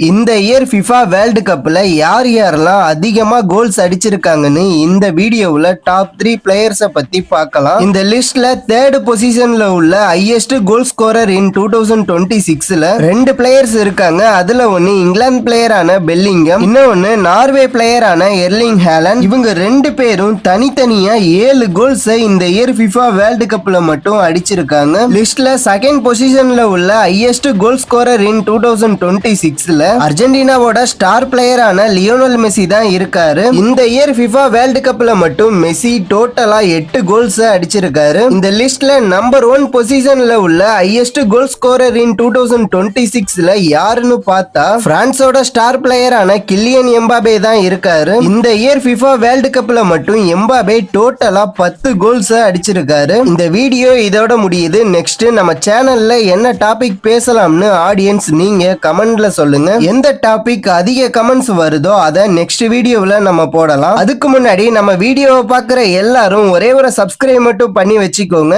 இந்த year FIFA world கப்ல யார் யாரெல்லாம் அதிகமா கோல்ஸ் அடிச்சிருக்காங்கன்னு இந்த வீடியோவுல டாப் 3 பிளேயர்ஸ பத்தி பார்க்கலாம். இந்த லிஸ்ட்ல தேர்ட் பொசிஷன்ல உள்ள ஹையஸ்ட் கோல் ஸ்கோரர் இன் 2026ல ரெண்டு பிளேயர்ஸ் இருக்காங்க. அதுல ஒன்னு இங்கிலாந்து பிளேயரான பெல்லிங்கம், இன்னொன்னு நார்வே பிளேயரான எர்லிங் ஹாலண்ட். இவங்க ரெண்டு பேரும் தனித்தனியா 7 கோல்ஸ் இந்த இயர் FIFA வேர்ல்டு கப்ல மட்டும் அடிச்சிருக்காங்க. லிஸ்ட்ல செகண்ட் பொசிஷன்ல உள்ள ஹையஸ்ட் கோல் ஸ்கோரர் இன் 2026ல அர்ஜென்டினாவோட ஸ்டார் பிளேயரான லியோனல் மெஸ்ஸி தான் இருக்காரு. இந்த இயர் FIFA வேர்ல்டு கப்ல மட்டும் மெஸ்ஸி டோட்டலா 8 கோல்ஸ் அடிச்சிருக்காரு. இந்த லிஸ்ட்ல நம்பர் 1 பொசிஷன்ல உள்ள ஹையஸ்ட் கோல் ஸ்கோரர் இன் 2026ல யாருன்னு பார்த்தா பிரான்ஸோட ஸ்டார் பிளேயரான கில்லியன் எம்பாபே தான் இருக்காரு. இந்த இயர் FIFA வேர்ல்டு கப்ல மட்டும் எம்பாபே டோட்டலா 10 கோல்ஸ் அடிச்சிருக்காரு. இந்த வீடியோ இதோட முடியுது. நெக்ஸ்ட் நம்ம சேனல்ல என்ன டாபிக் பேசலாம்னு ஆடியன்ஸ் நீங்க கமெண்ட்ல சொல்லுங்க. எந்த டாபிக் அதிக கமெண்ட்ஸ் வருதோ அதை நெக்ஸ்ட் வீடியோவில் நம்ம போடலாம். அதுக்கு முன்னாடி நம்ம வீடியோவை பார்க்குற எல்லாரும் ஒரே ஒரு சப்ஸ்கிரைப் மட்டும் பண்ணி வச்சுக்கோங்க.